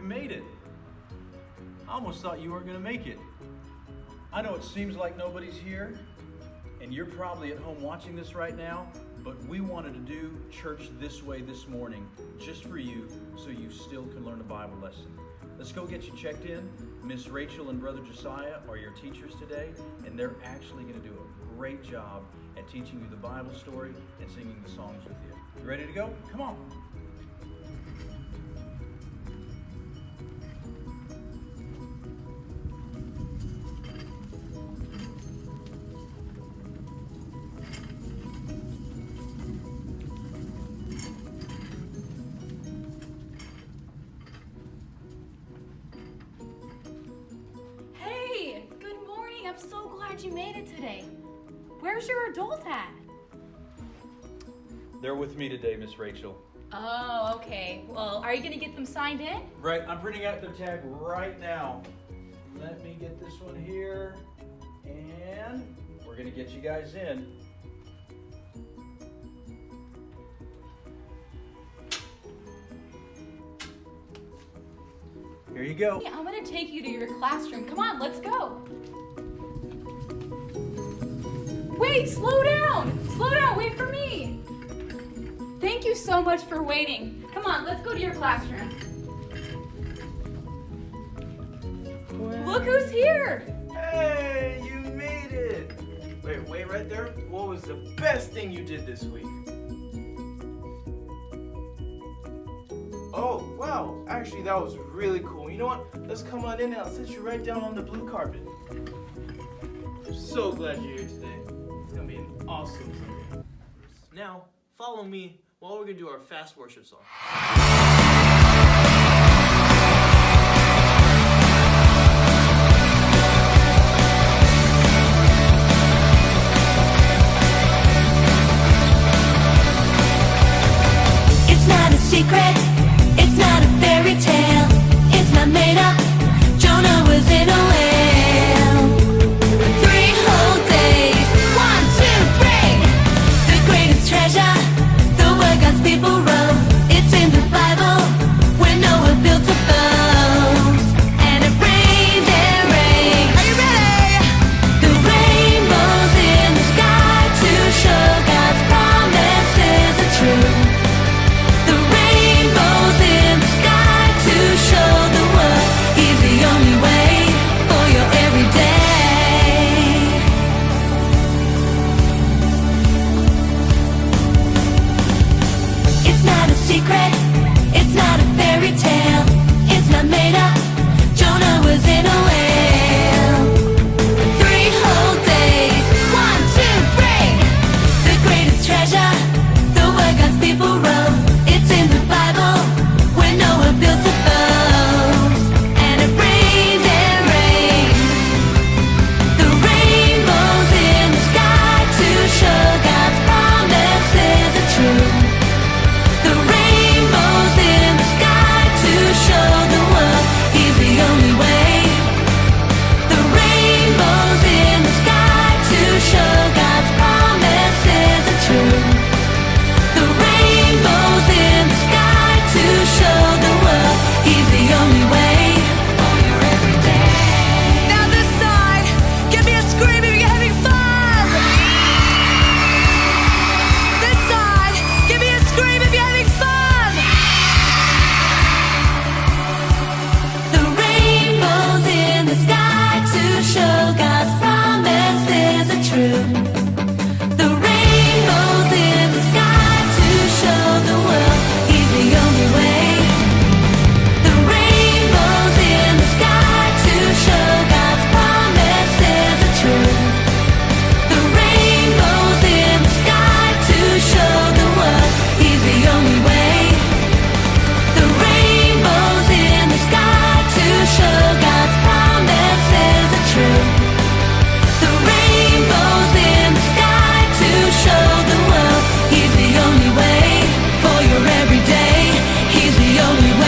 made it. I almost thought you weren't going to make it. I know it seems like nobody's here, and you're probably at home watching this right now, but we wanted to do church this way this morning, just for you, so you still can learn a Bible lesson. Let's go get you checked in. Miss Rachel and Brother Josiah are your teachers today, and they're actually going to do a great job at teaching you the Bible story and singing the songs with you. You ready to go? Come on. I'm so glad you made it today. Where's your adult at? They're with me today, Miss Rachel. Oh, okay. Well, are you going to get them signed in? Right, I'm printing out their tag right now. Let me get this one here, and we're going to get you guys in. Here you go. I'm going to take you to your classroom. Come on, let's go. Wait, slow down. Slow down, wait for me. Thank you so much for waiting. Come on, let's go to your classroom. Wow. Look who's here. Hey, you made it. Wait right there. What was the best thing you did this week? Oh, wow. Actually, that was really cool. You know what? Let's come on in and I'll sit you right down on the blue carpet. I'm so glad you're here today. It's going to be an awesome Sunday. Now, follow me while we're going to do our fast worship song. It's not a secret, it's not a fairy tale, it's not made up. Jonah was in a whale. 3 whole days, 1, 2, 3. The greatest treasure, the word God's people wrote. It's in the Bible, when Noah built a boat. And it rained and rained. Are you ready? The rainbows in the sky to show God's promises are true. The rainbows in the sky to show the world He's the only way for your everyday. It's not a secret, it's not a fairy tale, it's not made up. Jonah was in a whale. 3 whole days, 1, 2, 3. The greatest treasure, the word God's people wrote. It's in the Bible, when Noah built a boat. And it rained and rained. The rainbows in the sky to show God's promises are true. The rainbows in the sky to show the world He's the only way. The rainbows in the sky to show God's promises are true. The rainbows in the sky to show the world He's the only way for your everyday. Now this side, give me a scream if you're having fun. This side, give me a scream if you're having fun. The rainbows in the sky to show God's promises are true. The rainbows in the sky to show the world He's the only way. The rainbows in the sky to show God's promises are true. The rainbows in the sky to show the world He's the only way. The rainbows in the sky to show God's promises are true. The rainbows in the sky to show the world He's the only way for your everyday. He's the only way.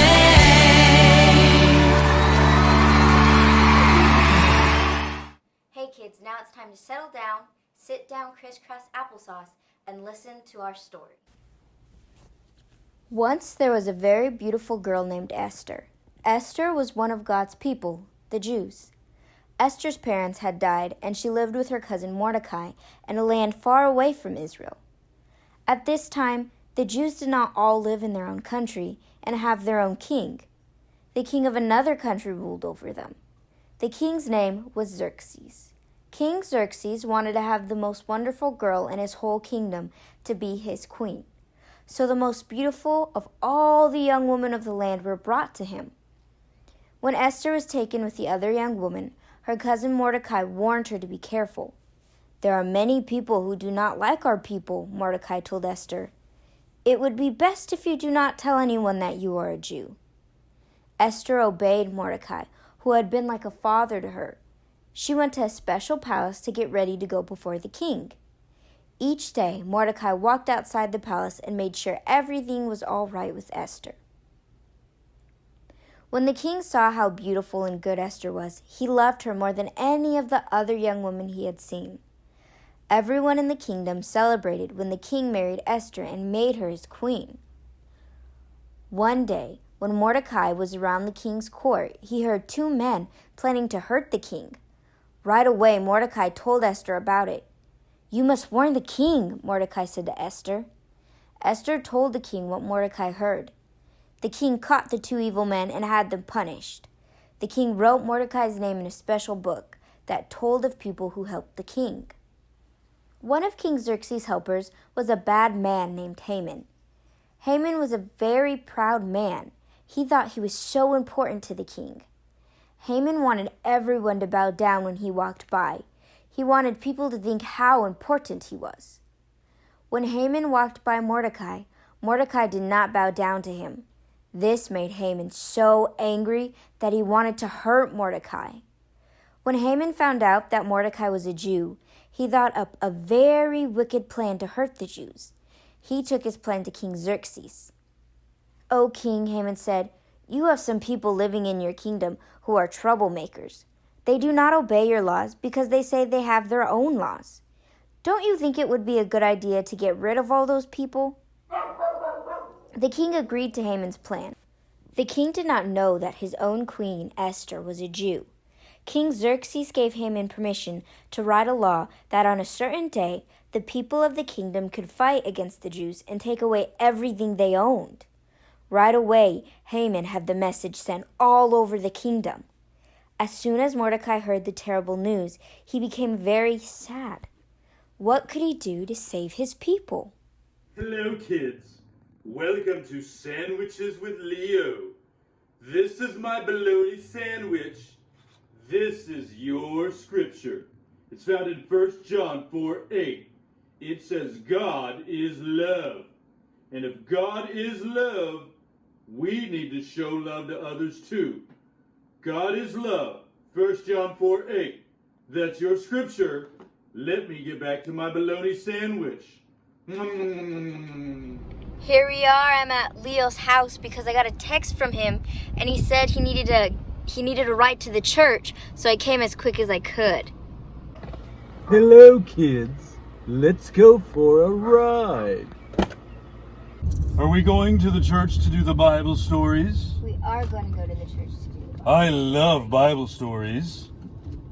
Hey kids, now it's time to settle down, sit down crisscross applesauce, and listen to our story. Once there was a very beautiful girl named Esther. Esther was one of God's people, the Jews. Esther's parents had died, and she lived with her cousin Mordecai in a land far away from Israel. At this time, the Jews did not all live in their own country and have their own king. The king of another country ruled over them. The king's name was Xerxes. King Xerxes wanted to have the most wonderful girl in his whole kingdom to be his queen. So the most beautiful of all the young women of the land were brought to him. When Esther was taken with the other young woman, her cousin Mordecai warned her to be careful. "There are many people who do not like our people," Mordecai told Esther. "It would be best if you do not tell anyone that you are a Jew." Esther obeyed Mordecai, who had been like a father to her. She went to a special palace to get ready to go before the king. Each day, Mordecai walked outside the palace and made sure everything was all right with Esther. When the king saw how beautiful and good Esther was, he loved her more than any of the other young women he had seen. Everyone in the kingdom celebrated when the king married Esther and made her his queen. One day, when Mordecai was around the king's court, he heard two men planning to hurt the king. Right away, Mordecai told Esther about it. "You must warn the king," Mordecai said to Esther. Esther told the king what Mordecai heard. The king caught the two evil men and had them punished. The king wrote Mordecai's name in a special book that told of people who helped the king. One of King Xerxes' helpers was a bad man named Haman. Haman was a very proud man. He thought he was so important to the king. Haman wanted everyone to bow down when he walked by. He wanted people to think how important he was. When Haman walked by Mordecai, Mordecai did not bow down to him. This made Haman so angry that he wanted to hurt Mordecai. When Haman found out that Mordecai was a Jew, he thought up a very wicked plan to hurt the Jews. He took his plan to King Xerxes. "O king," Haman said, "you have some people living in your kingdom who are troublemakers. They do not obey your laws because they say they have their own laws. Don't you think it would be a good idea to get rid of all those people?" The king agreed to Haman's plan. The king did not know that his own queen, Esther, was a Jew. King Xerxes gave Haman permission to write a law that on a certain day, the people of the kingdom could fight against the Jews and take away everything they owned. Right away, Haman had the message sent all over the kingdom. As soon as Mordecai heard the terrible news, he became very sad. What could he do to save his people? Hello, kids. Welcome to Sandwiches with Leo. This is my bologna sandwich. This is your scripture. It's found in 1 John 4:8. It says God is love. And if God is love, we need to show love to others too. God is love. 1 John 4:8. That's your scripture. Let me get back to my bologna sandwich. Here we are. I'm at Leo's house because I got a text from him, and he said he needed a ride to the church, so I came as quick as I could. Hello, kids. Let's go for a ride. Are we going to the church to do the Bible stories? We are going to go to the church to do it. I love Bible stories.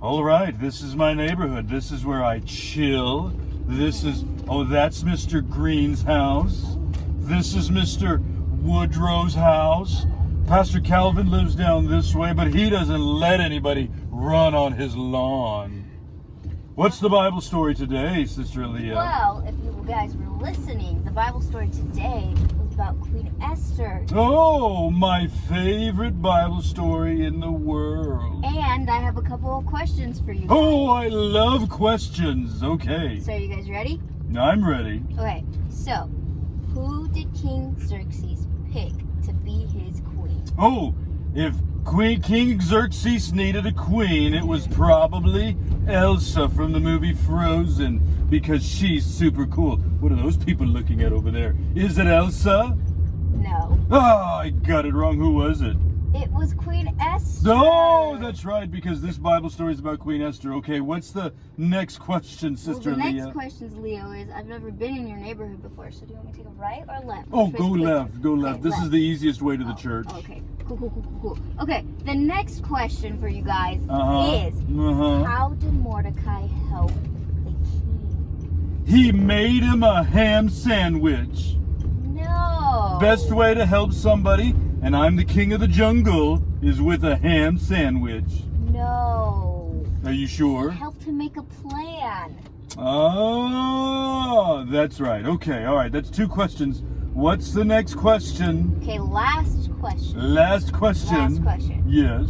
All right, this is my neighborhood. This is where I chill. That's Mr. Green's house. This is Mr. Woodrow's house. Pastor Calvin lives down this way, but he doesn't let anybody run on his lawn. What's the Bible story today, Sister Leah? Well, if you guys were listening, the Bible story today was about Queen Esther. Oh, my favorite Bible story in the world. And I have a couple of questions for you guys. Oh, I love questions. Okay. So are you guys ready? I'm ready. Okay, so who did King Xerxes pick to be his queen? Oh, if King Xerxes needed a queen, it was probably Elsa from the movie Frozen, because she's super cool. What are those people looking at over there? Is it Elsa? No. Ah, I got it wrong. Who was it? It was Queen Esther. Oh, that's right, because this Bible story is about Queen Esther. Okay, what's the next question, Sister Well, the Leah? next question, Leo, is I've never been in your neighborhood before, so do you want me to take a right or left? Oh, Which go way's left, quicker? go left. Okay, This is left. the easiest way to the church. Okay, cool. Okay, the next question for you guys Uh-huh. is, Uh-huh. how did Mordecai help the king? He made him a ham sandwich. No. Best way to help somebody, and I'm the king of the jungle, is with a ham sandwich. No. Are you sure? Help to make a plan. Oh, that's right. Okay, all right. That's 2 questions. What's the next question? Okay, last question. Last question. Last question. Yes.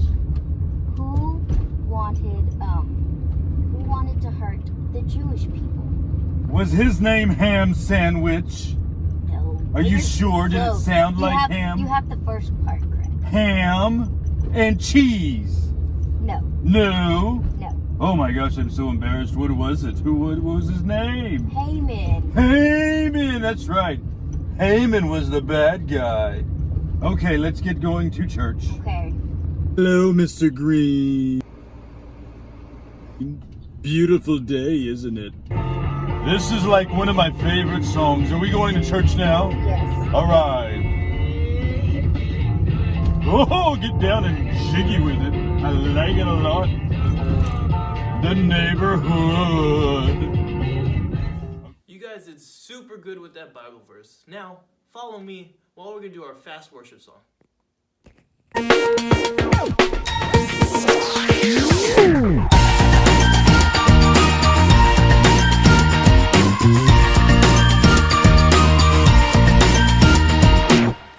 Who wanted to hurt the Jewish people? Was his name Ham Sandwich? No. Are you sure? Did it Close. sound You like have- ham? You have the first part correct. Ham and cheese. No. No. No. Oh my gosh, I'm so embarrassed. What was it? What was his name? Haman. Haman, that's right. Haman was the bad guy. Okay, let's get going to church. Okay. Hello, Mr. Green. Beautiful day, isn't it? This is like one of my favorite songs. Are we going to church now? Yes. All right. Oh, get down and jiggy with it. I like it a lot. The neighborhood. You guys did super good with that Bible verse. Now, follow me while we're going to do our fast worship song.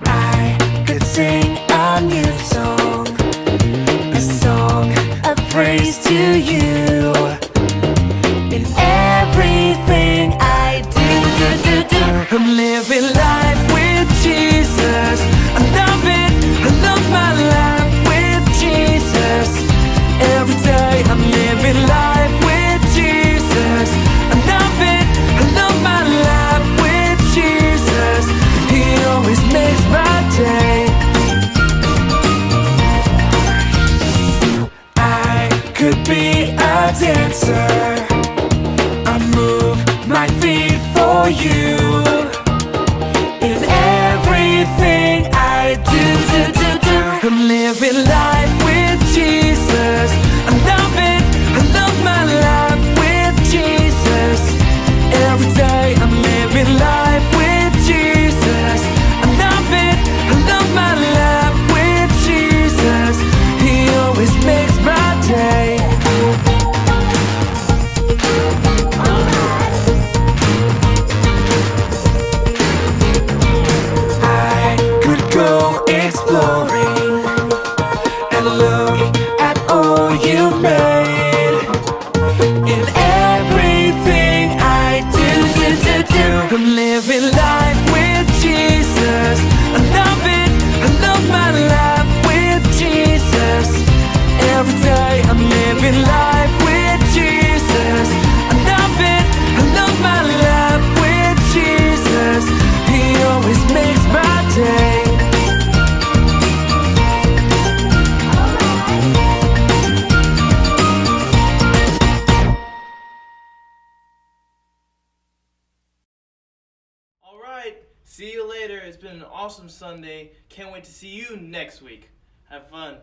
I could sing a new song, a song of praise to you. In everything I do, I'm living life with Jesus. I love it, I love my life with Jesus. Every day I'm living life with Jesus. I love it, I love my life with Jesus. He always makes my day. I could be a dancer. I move my feet for you. In everything I do, I'm living life with Jesus. I love it, I love my life with Jesus. Every day I'm living life with Jesus. I love it, I love my life with Jesus. He always makes my day. I could go exploring and look at all you made. In everything I do, I'm living life with Jesus. I love it, I love my life with Jesus. Every day I'm living life with Jesus. I love it, I love my life with Jesus. He always makes my day. All right, see you later. It's been an awesome Sunday. Can't wait to see you next week. Have fun.